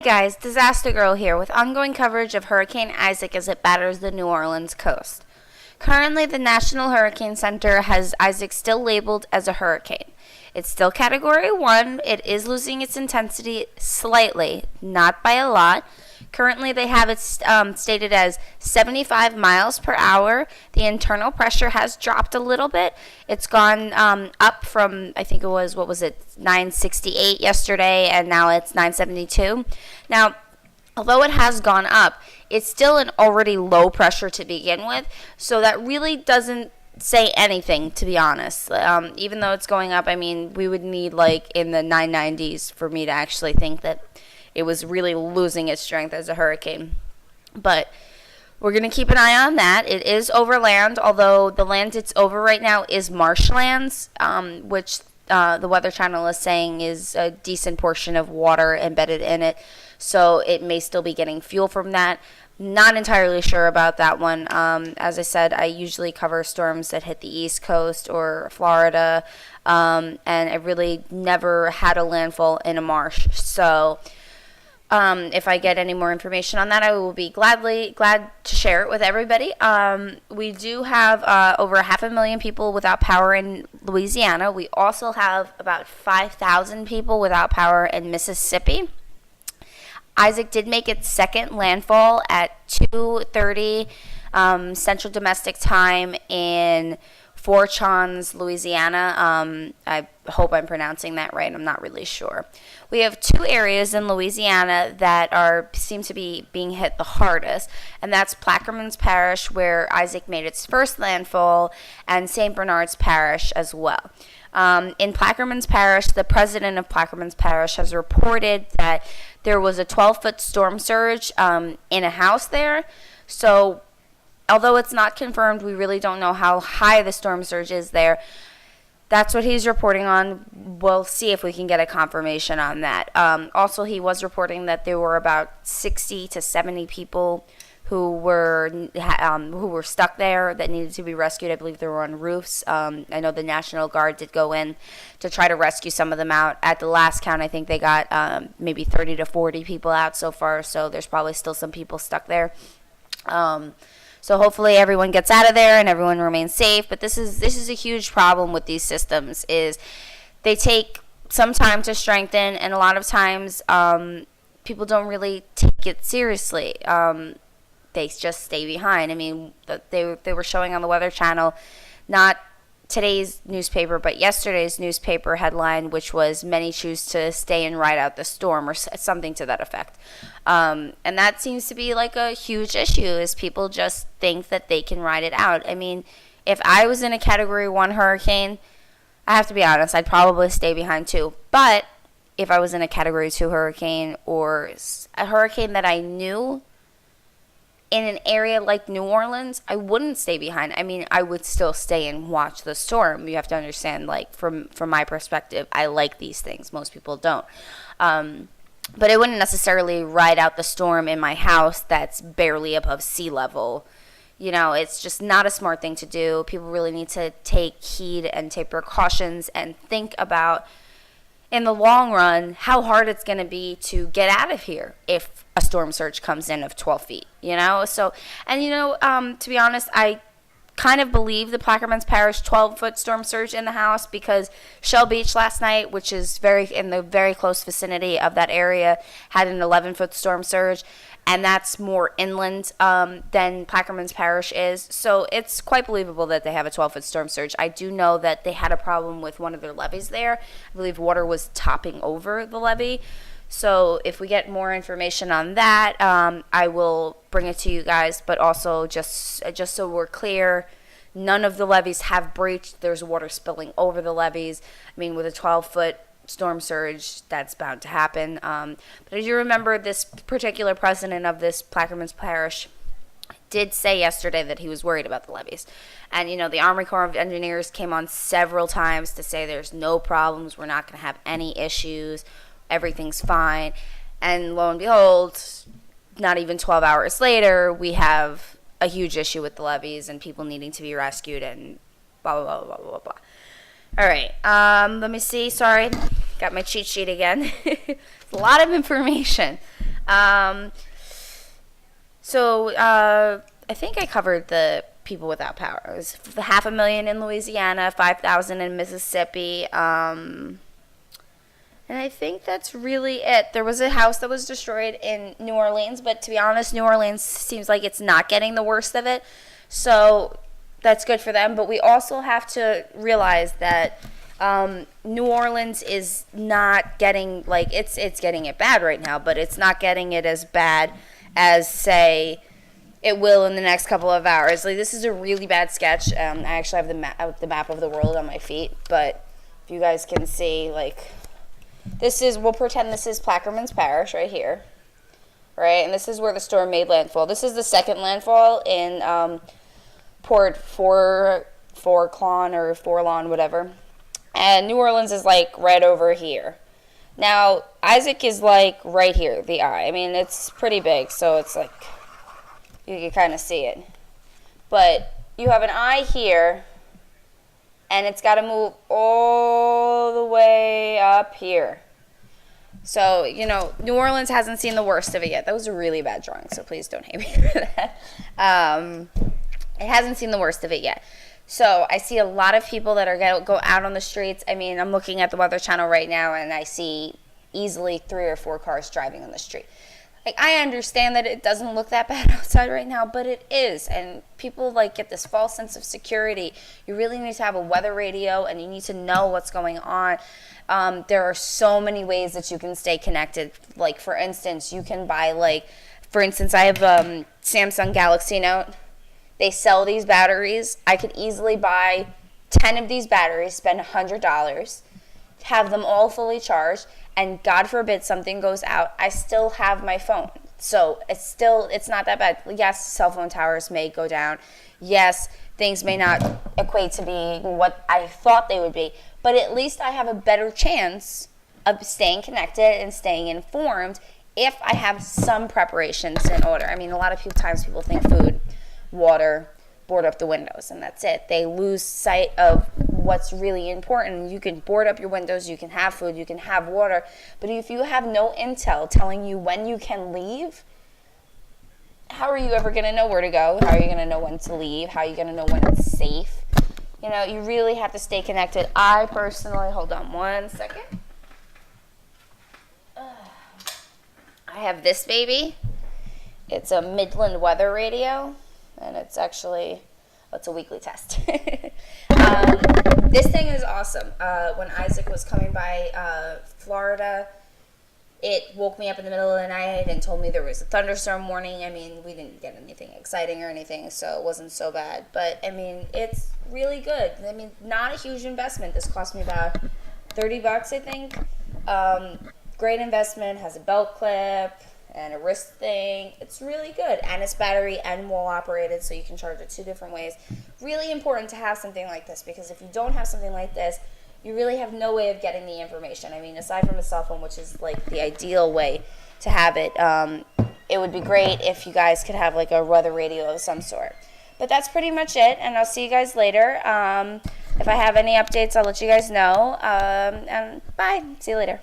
Guys, Disaster Girl here with ongoing coverage of Hurricane Isaac as it batters the New Orleans coast. Currently, the National Hurricane Center has Isaac still labeled as a hurricane. It's still Category 1. It is losing its intensity slightly, not by a lot. Currently, they have it stated as 75 miles per hour. The internal pressure has dropped a little bit. It's gone up from, I think it was, 968 yesterday, and now it's 972. Now, although it has gone up, it's still an already low pressure to begin with, so that really doesn't say anything, to be honest. Even though it's going up, I mean, we would need like in the 990s for me to actually think that it was really losing its strength as a hurricane. But we're going to keep an eye on that. It is over land, although the land it's over right now is marshlands, which the Weather Channel is saying is a decent portion of water embedded in it. So it may still be getting fuel from that. Not entirely sure about that one. As I said, I usually cover storms that hit the East Coast or Florida, and I really never had a landfall in a marsh. So if I get any more information on that, I will be glad to share it with everybody. We do have over 500,000 people without power in Louisiana. We also have about 5,000 people without power in Mississippi. Isaac did make its second landfall at 2:30 Central Domestic Time in Fort Chans, Louisiana. I hope I'm pronouncing that right. I'm not really sure. We have two areas in Louisiana that seem to be being hit the hardest, and that's Plaquemines Parish, where Isaac made its first landfall, and St. Bernard's Parish as well. In Plaquemines Parish, the president of Plaquemines Parish has reported that there was a 12-foot storm surge in a house there. So although it's not confirmed, we really don't know how high the storm surge is there. That's what he's reporting on. We'll see if we can get a confirmation on that. Also, he was reporting that there were about 60 to 70 people who were stuck there that needed to be rescued. I believe they were on roofs. I know the National Guard did go in to try to rescue some of them out. At the last count, I think they got maybe 30 to 40 people out so far, so there's probably still some people stuck there. So hopefully everyone gets out of there and everyone remains safe. But this is a huge problem with these systems, is they take some time to strengthen, and a lot of times people don't really take it seriously. They just stay behind. I mean, they were showing on the Weather Channel, not today's newspaper, but yesterday's newspaper headline, which was "Many choose to stay and ride out the storm," or something to that effect. And that seems to be like a huge issue, is people just think that they can ride it out. I mean, if I was in a Category 1 hurricane, I have to be honest, I'd probably stay behind too. But if I was in a Category 2 hurricane, or a hurricane that I knew in an area like New Orleans, I wouldn't stay behind. I mean, I would still stay and watch the storm. You have to understand, like, from my perspective, I like these things. Most people don't. But I wouldn't necessarily ride out the storm in my house that's barely above sea level. You know, it's just not a smart thing to do. People really need to take heed and take precautions and think about, in the long run, how hard it's going to be to get out of here if a storm surge comes in of 12 feet, you know? So, and to be honest, I kind of believe the Plaquemines Parish 12-foot storm surge in the house, because Shell Beach last night, which is in the very close vicinity of that area, had an 11-foot storm surge, and that's more inland than Plaquemines Parish is. So it's quite believable that they have a 12-foot storm surge. I do know that they had a problem with one of their levees there. I believe water was topping over the levee. So if we get more information on that, I will bring it to you guys. But also, just so we're clear, none of the levees have breached. There's water spilling over the levees. I mean, with a 12-foot storm surge, that's bound to happen. But as you remember, this particular president of this Plaquemines Parish did say yesterday that he was worried about the levees. And, the Army Corps of Engineers came on several times to say there's no problems. We're not going to have any issues. Everything's fine. And lo and behold, not even 12 hours later, we have a huge issue with the levees and people needing to be rescued and blah, blah, blah, blah, blah, blah. All right. Let me see. Sorry. Got my cheat sheet again. It's a lot of information. I think I covered the people without power. It was 500,000 in Louisiana, 5,000 in Mississippi. And I think that's really it. There was a house that was destroyed in New Orleans, but to be honest, New Orleans seems like it's not getting the worst of it. So that's good for them. But we also have to realize that New Orleans is not getting, like, it's getting it bad right now, but it's not getting it as bad as, say, it will in the next couple of hours. Like, this is a really bad sketch. I actually have the map of the world on my feet, but if you guys can see, like, we'll pretend this is Plaquemines Parish right here, right? And this is where the storm made landfall. This is the second landfall in Port Forlon, whatever. And New Orleans is, like, right over here. Now, Isaac is, like, right here, the eye. I mean, it's pretty big, so it's, like, you can kind of see it. But you have an eye here, and it's got to move all the way up here. So, New Orleans hasn't seen the worst of it yet. That was a really bad drawing, so please don't hate me for that. It hasn't seen the worst of it yet. So I see a lot of people that are going to go out on the streets. I mean, I'm looking at the Weather Channel right now, and I see easily 3 or 4 cars driving on the street. Like, I understand that it doesn't look that bad outside right now, but it is. And people, like, get this false sense of security. You really need to have a weather radio, and you need to know what's going on. There are so many ways that you can stay connected. Like, for instance, you can buy, like, for instance, I have Samsung Galaxy Note. They sell these batteries. I could easily buy 10 of these batteries, spend $100, have them all fully charged, and God forbid something goes out, I still have my phone. So it's not that bad. Yes, cell phone towers may go down. Yes, things may not equate to being what I thought they would be. But at least I have a better chance of staying connected and staying informed if I have some preparations in order. I mean, a lot of times people think food, water, board up the windows, and that's it. They lose sight of what's really important. You can board up your windows, you can have food, you can have water, but if you have no intel telling you when you can leave, how are you ever going to know where to go? How are you going to know when to leave? How are you going to know when it's safe? You really have to stay connected. I personally, hold on one second. I have this baby. It's a Midland weather radio, and it's actually, it's a weekly test. This thing is awesome. When Isaac was coming by Florida, it woke me up in the middle of the night and told me there was a thunderstorm warning. I mean, we didn't get anything exciting or anything, so it wasn't so bad. But, I mean, it's really good. I mean, not a huge investment. This cost me about $30, I think. Great investment. Has a belt clip and a wrist thing. It's really good. And it's battery and wall operated, so you can charge it 2 different ways. Really important to have something like this, because if you don't have something like this, you really have no way of getting the information. I mean, aside from a cell phone, which is like the ideal way to have it, it would be great if you guys could have like a weather radio of some sort. But that's pretty much it, and I'll see you guys later. If I have any updates, I'll let you guys know. And bye. See you later.